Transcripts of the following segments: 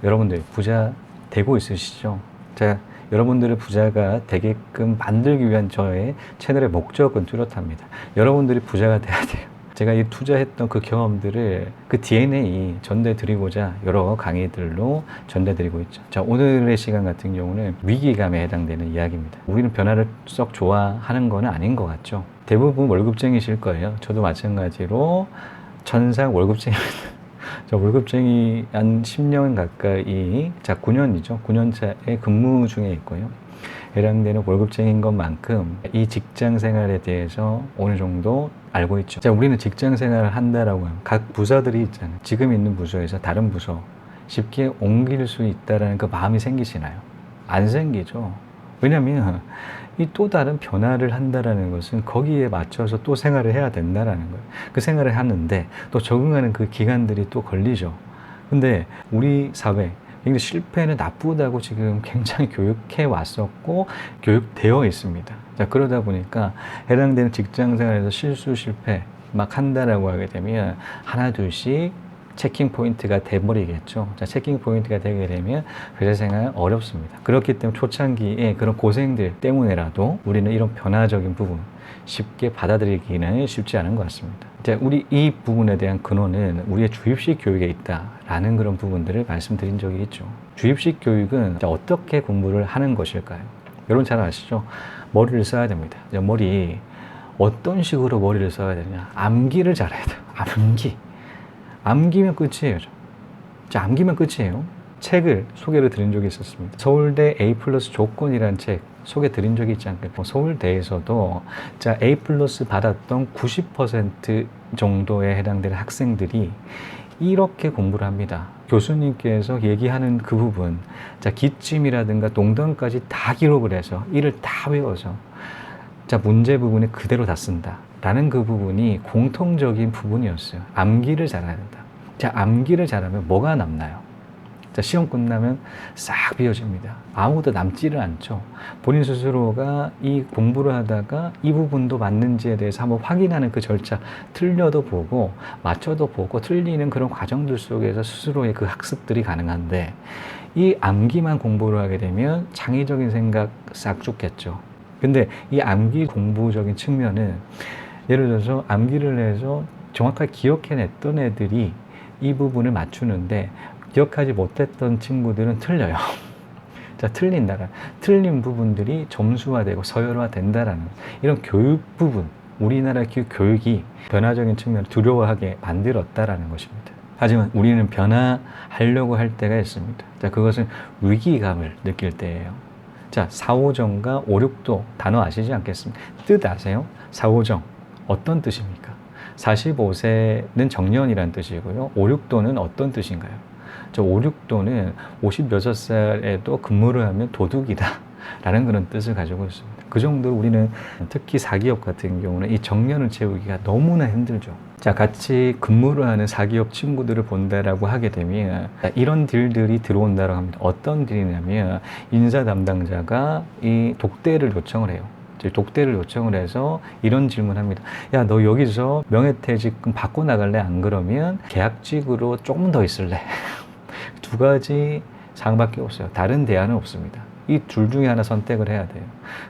여러분들 부자 되고 있으시죠? 자, 여러분들을 부자가 되게끔 만들기 위한 저의 채널의 목적은 뚜렷합니다. 여러분들이 부자가 돼야 돼요. 제가 이 투자했던 그 경험들을 그 DNA 전달드리고자 여러 강의들로 전달드리고 있죠. 자, 오늘의 시간 같은 경우는 위기감에 해당되는 이야기입니다. 우리는 변화를 썩 좋아하는 건 아닌 것 같죠. 대부분 월급쟁이실 거예요. 저도 마찬가지로 천상 월급쟁이입니다. 저 월급쟁이 한 10년 가까이, 자, 9년이죠. 9년차에 근무 중에 있고요. 해당되는 월급쟁이인 것만큼 이 직장 생활에 대해서 어느 정도 알고 있죠. 자, 우리는 직장 생활을 한다라고 하면 각 부서들이 있잖아요. 지금 있는 부서에서 다른 부서 쉽게 옮길 수 있다는 그 마음이 생기시나요? 안 생기죠. 왜냐면 이 또 다른 변화를 한다라는 것은 거기에 맞춰서 또 생활을 해야 된다라는 거예요. 그 생활을 하는데 또 적응하는 그 기간들이 또 걸리죠. 근데 우리 사회 굉장히 실패는 나쁘다고 지금 굉장히 교육해 왔었고 교육되어 있습니다. 자, 그러다 보니까 해당되는 직장 생활에서 실수 실패 막 한다라고 하게 되면 하나 둘씩 체킹 포인트가 돼버리겠죠. 자, 체킹 포인트가 되게 되면 회사 생활 어렵습니다. 그렇기 때문에 초창기에 그런 고생들 때문에라도 우리는 이런 변화적인 부분 쉽게 받아들이기는 쉽지 않은 것 같습니다. 자, 우리 이 부분에 대한 근원은 우리의 주입식 교육에 있다라는 그런 부분들을 말씀드린 적이 있죠. 주입식 교육은 어떻게 공부를 하는 것일까요? 여러분 잘 아시죠? 머리를 써야 됩니다. 머리 어떤 식으로 머리를 써야 되냐? 암기를 잘해야 돼요. 암기면 끝이에요. 자, 암기면 끝이에요. 책을 소개를 드린 적이 있었습니다. 서울대 A+ 조건이라는 책 소개 드린 적이 있지 않겠고, 서울대에서도 자, A+ 받았던 90% 정도에 해당되는 학생들이 이렇게 공부를 합니다. 교수님께서 얘기하는 그 부분, 자, 기침이라든가 농담까지 다 기록을 해서 이를 다 외워서 자, 문제 부분에 그대로 다 쓴다 라는 그 부분이 공통적인 부분이었어요. 암기를 잘해야 된다. 자, 암기를 잘하면 뭐가 남나요? 자, 시험 끝나면 싹 비워집니다. 아무것도 남지를 않죠. 본인 스스로가 이 공부를 하다가 이 부분도 맞는지에 대해서 한번 확인하는 그 절차, 틀려도 보고 맞춰도 보고 틀리는 그런 과정들 속에서 스스로의 그 학습들이 가능한데, 이 암기만 공부를 하게 되면 창의적인 생각 싹 죽겠죠. 근데 이 암기 공부적인 측면은 예를 들어서 암기를 해서 정확하게 기억해냈던 애들이 이 부분을 맞추는데 기억하지 못했던 친구들은 틀려요. 자, 틀린 부분들이 점수화되고 서열화된다라는 이런 교육 부분, 우리나라 교육이 변화적인 측면을 두려워하게 만들었다라는 것입니다. 하지만 우리는 변화하려고 할 때가 있습니다. 자, 그것은 위기감을 느낄 때예요. 자, 4호정과 5,6도 단어 아시지 않겠습니까? 뜻 아세요? 4호정 어떤 뜻입니까? 45세는 정년이란 뜻이고요. 5,6도는 어떤 뜻인가요? 저 5,6도는 56살에도 근무를 하면 도둑이다 라는 그런 뜻을 가지고 있습니다. 그 정도로 우리는 특히 사기업 같은 경우는 이 정년을 채우기가 너무나 힘들죠. 자, 같이 근무를 하는 사기업 친구들을 본다라고 하게 되면 이런 딜들이 들어온다고 합니다. 어떤 딜이냐면 인사 담당자가 이 독대를 요청을 해요. 독대를 요청을 해서 이런 질문합니다. 야, 너 여기서 명예퇴직금 받고 나갈래? 안 그러면 계약직으로 조금 더 있을래? 두 가지 상황밖에 없어요. 다른 대안은 없습니다. 이 둘 중에 하나 선택을 해야 돼요.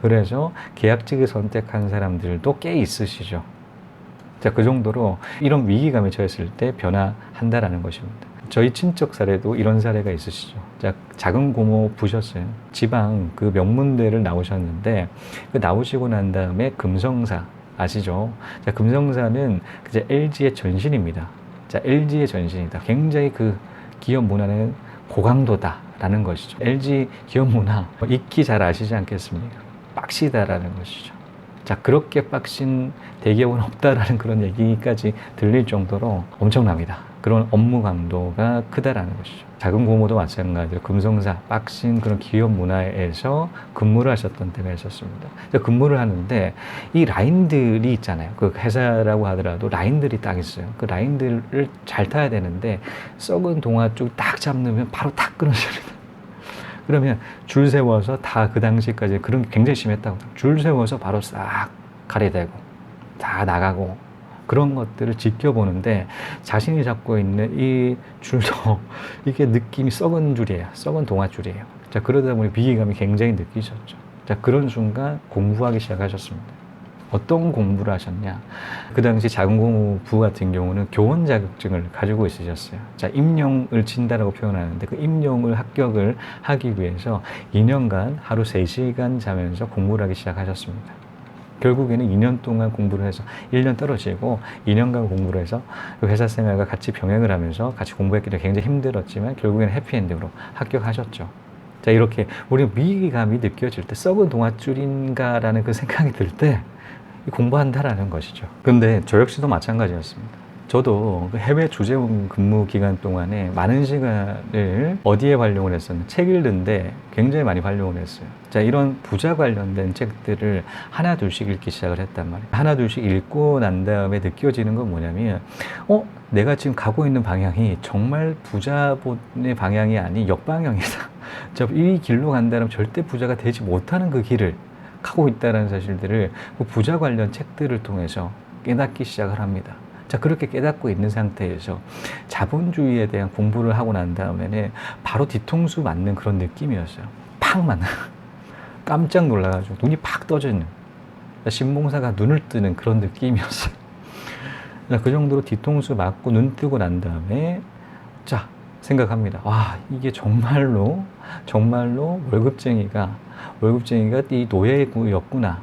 그래서 계약직을 선택한 사람들도 꽤 있으시죠. 자, 그 정도로 이런 위기감에 처했을 때 변화한다라는 것입니다. 저희 친척 사례도 이런 사례가 있으시죠. 자, 작은 고모 부셨어요. 지방 그 명문대를 나오셨는데 그 나오시고 난 다음에 금성사 아시죠? 자, 금성사는 이제 LG의 전신입니다. 자, LG의 전신이다. 굉장히 그 기업 문화는 고강도다라는 것이죠. LG 기업 문화 익히 잘 아시지 않겠습니까? 빡시다라는 것이죠. 자, 그렇게 빡신 대기업은 없다라는 그런 얘기까지 들릴 정도로 엄청납니다. 그런 업무 강도가 크다라는 것이죠. 작은 고모도 마찬가지로 금성사 빡신 그런 기업 문화에서 근무를 하셨던 때가 있었습니다. 근무를 하는데 이 라인들이 있잖아요. 그 회사라고 하더라도 라인들이 딱 있어요. 그 라인들을 잘 타야 되는데 썩은 동화 쪽 딱 잡으면 바로 탁 끊어집니다. 그러면 줄 세워서 다 그 당시까지 그런 게 굉장히 심했다고. 줄 세워서 바로 싹 가리대고 다 나가고 그런 것들을 지켜보는데 자신이 잡고 있는 이 줄도 이게 느낌이 썩은 줄이에요. 썩은 동아줄이에요. 자, 그러다 보니 위기감이 굉장히 느끼셨죠. 자, 그런 순간 공부하기 시작하셨습니다. 어떤 공부를 하셨냐? 그 당시 자궁공부 같은 경우는 교원 자격증을 가지고 있으셨어요. 자, 임용을 친다라고 표현하는데 그 임용을 합격을 하기 위해서 2년간 하루 3시간 자면서 공부를 하기 시작하셨습니다. 결국에는 2년 동안 공부를 해서 1년 떨어지고 2년간 공부를 해서 회사 생활과 같이 병행을 하면서 같이 공부했기 때문에 굉장히 힘들었지만 결국에는 해피엔딩으로 합격하셨죠. 자, 이렇게 우리 위기감이 느껴질 때 썩은 동아줄인가라는 그 생각이 들 때 공부한다라는 것이죠. 근데 저 역시도 마찬가지였습니다. 저도 해외 주재원 근무 기간 동안에 많은 시간을 어디에 활용을 했었는데 책 읽는데 굉장히 많이 활용을 했어요. 자, 이런 부자 관련된 책들을 하나 둘씩 읽기 시작을 했단 말이에요. 하나 둘씩 읽고 난 다음에 느껴지는 건 뭐냐면 내가 지금 가고 있는 방향이 정말 부자본의 방향이 아닌 역방향이다. 이 길로 간다면 절대 부자가 되지 못하는 그 길을 가고 있다는 사실들을 그 부자 관련 책들을 통해서 깨닫기 시작을 합니다. 자, 그렇게 깨닫고 있는 상태에서 자본주의에 대한 공부를 하고 난 다음에는 바로 뒤통수 맞는 그런 느낌이었어요. 팍 맞는. 깜짝 놀라가지고 눈이 팍 떠지는. 신봉사가 눈을 뜨는 그런 느낌이었어요. 그 정도로 뒤통수 맞고 눈 뜨고 난 다음에 자, 생각합니다. 와, 이게 정말로 월급쟁이가 이 노예였구나.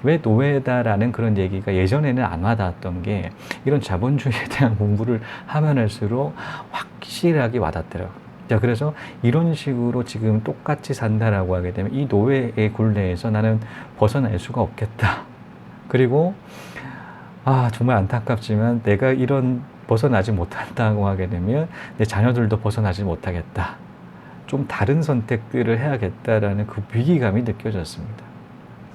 왜 노예다라는 그런 얘기가 예전에는 안 와닿았던 게 이런 자본주의에 대한 공부를 하면 할수록 확실하게 와닿더라고요. 자, 그래서 이런 식으로 지금 똑같이 산다라고 하게 되면 이 노예의 굴레에서 나는 벗어날 수가 없겠다. 그리고 정말 안타깝지만 내가 이런 벗어나지 못한다고 하게 되면 내 자녀들도 벗어나지 못하겠다. 좀 다른 선택들을 해야겠다라는 그 위기감이 느껴졌습니다.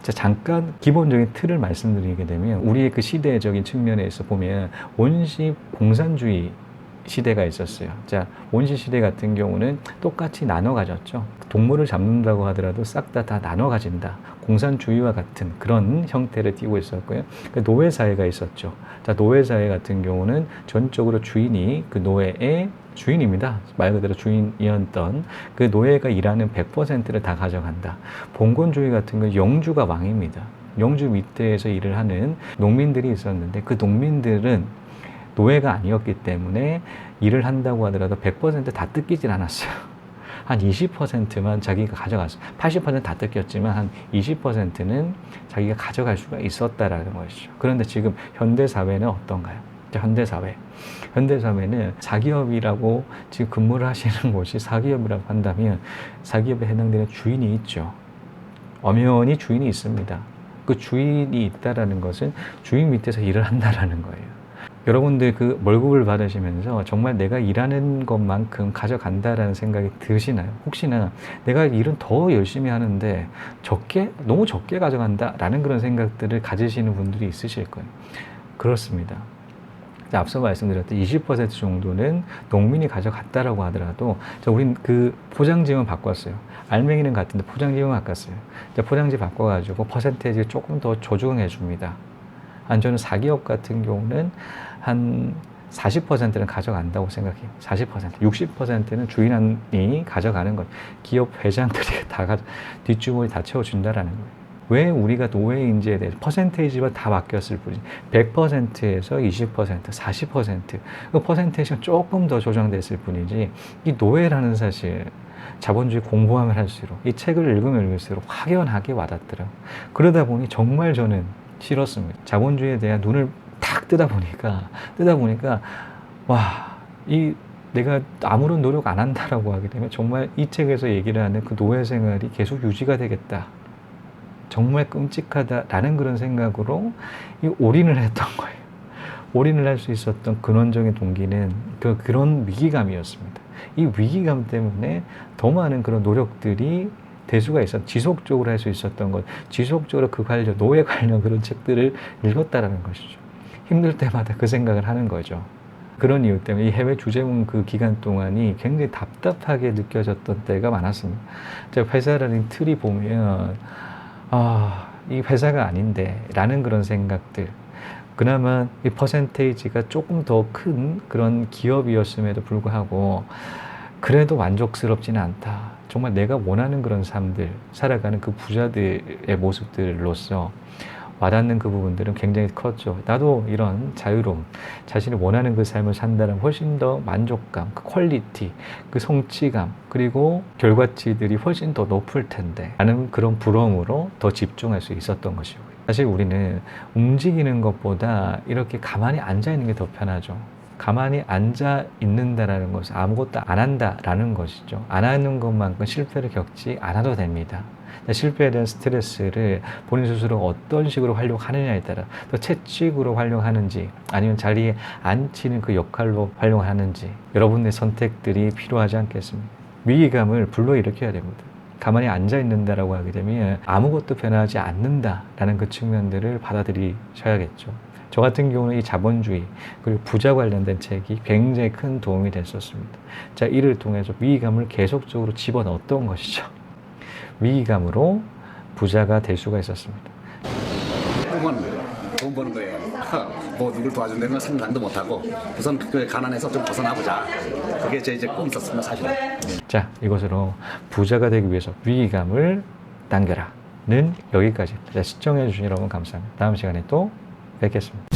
자, 잠깐 기본적인 틀을 말씀드리게 되면 우리의 그 시대적인 측면에서 보면 원시 공산주의 시대가 있었어요. 자, 원시 시대 같은 경우는 똑같이 나눠 가졌죠. 동물을 잡는다고 하더라도 싹 다 나눠 가진다. 공산주의와 같은 그런 형태를 띠고 있었고요. 노예 사회가 있었죠. 자, 노예 사회 같은 경우는 전적으로 주인이 그 노예의 주인입니다. 말 그대로 주인이었던 그 노예가 일하는 100%를 다 가져간다. 봉건주의 같은 경우는 영주가 왕입니다. 영주 밑에서 일을 하는 농민들이 있었는데 그 농민들은 노예가 아니었기 때문에 일을 한다고 하더라도 100%다 뜯기질 않았어요. 한 20%만 자기가 가져갔어요. 80% 다 뜯겼지만 한 20%는 자기가 가져갈 수가 있었다라는 것이죠. 그런데 지금 현대사회는 어떤가요? 현대사회는 사기업이라고 지금 근무를 하시는 곳이 사기업이라고 한다면 사기업에 해당되는 주인이 있죠. 엄연히 주인이 있습니다. 그 주인이 있다라는 것은 주인 밑에서 일을 한다라는 거예요. 여러분들 그 월급을 받으시면서 정말 내가 일하는 것만큼 가져간다라는 생각이 드시나요? 혹시나 내가 일은 더 열심히 하는데 너무 적게 가져간다라는 그런 생각들을 가지시는 분들이 있으실 거예요. 그렇습니다. 앞서 말씀드렸던 20% 정도는 농민이 가져갔다라고 하더라도 우린 그 포장지만 바꿨어요. 알맹이는 같은데 포장지만 바꿨어요. 포장지 바꿔가지고 퍼센테이지를 조금 더 조정해 줍니다. 저는 사기업 같은 경우는 한 40%는 가져간다고 생각해요. 40%, 60%는 주인이 가져가는 것. 기업 회장들이 뒷주머니 다 채워준다라는 거예요. 왜 우리가 노예인지에 대해서 퍼센테이지가 다 바뀌었을 뿐이지 100%에서 20%, 40% 그 퍼센테이지가 조금 더 조정됐을 뿐이지 이 노예라는 사실 자본주의 공부하면 할수록 이 책을 읽으면 읽을수록 확연하게 와닿더라고요. 그러다 보니 정말 저는 싫었습니다. 자본주의에 대한 눈을 탁 뜨다 보니까 내가 아무런 노력 안 한다라고 하게 되면 정말 이 책에서 얘기를 하는 그 노예 생활이 계속 유지가 되겠다. 정말 끔찍하다라는 그런 생각으로 올인을 했던 거예요. 올인을 할 수 있었던 근원적인 동기는 그런 위기감이었습니다. 이 위기감 때문에 더 많은 그런 노력들이 대수가 있었, 지속적으로 할 수 있었던 것, 지속적으로 노예 관련 그런 책들을 읽었다라는 것이죠. 힘들 때마다 그 생각을 하는 거죠. 그런 이유 때문에 이 해외 주재원 그 기간 동안이 굉장히 답답하게 느껴졌던 때가 많았습니다. 제가 회사라는 틀이 보면 이 회사가 아닌데 라는 그런 생각들, 그나마 이 퍼센테이지가 조금 더 큰 그런 기업이었음에도 불구하고 그래도 만족스럽지는 않다. 정말 내가 원하는 그런 삶들, 살아가는 그 부자들의 모습들로서 와닿는 그 부분들은 굉장히 컸죠. 나도 이런 자유로움, 자신이 원하는 그 삶을 산다는 훨씬 더 만족감, 그 퀄리티, 그 성취감, 그리고 결과치들이 훨씬 더 높을 텐데 라는 그런 부러움으로 더 집중할 수 있었던 것이고요. 사실 우리는 움직이는 것보다 이렇게 가만히 앉아 있는 게 더 편하죠. 가만히 앉아 있는다라는 것은 아무것도 안 한다라는 것이죠. 안 하는 것만큼 실패를 겪지 않아도 됩니다. 실패에 대한 스트레스를 본인 스스로 어떤 식으로 활용하느냐에 따라 또 채찍으로 활용하는지 아니면 자리에 앉히는 그 역할로 활용하는지 여러분의 선택들이 필요하지 않겠습니까? 위기감을 불러일으켜야 됩니다. 가만히 앉아 있는다라고 하게 되면 아무것도 변하지 않는다라는 그 측면들을 받아들이셔야겠죠. 저 같은 경우는 이 자본주의 그리고 부자 관련된 책이 굉장히 큰 도움이 됐었습니다. 자, 이를 통해서 위기감을 계속적으로 집어넣었던 것이죠. 위기감으로 부자가 될 수가 있었습니다. 꿈은 돈 버는 거예요. 뭐 누굴 도와준다는 건 상상도 못하고 우선 그 가난에서 좀 벗어나보자. 그게 제 이제 꿈이었습니다, 사실은. 자, 이것으로 부자가 되기 위해서 위기감을 당겨라 는 여기까지. 시청해 주신 여러분 감사합니다. 다음 시간에 또 뵙겠습니다.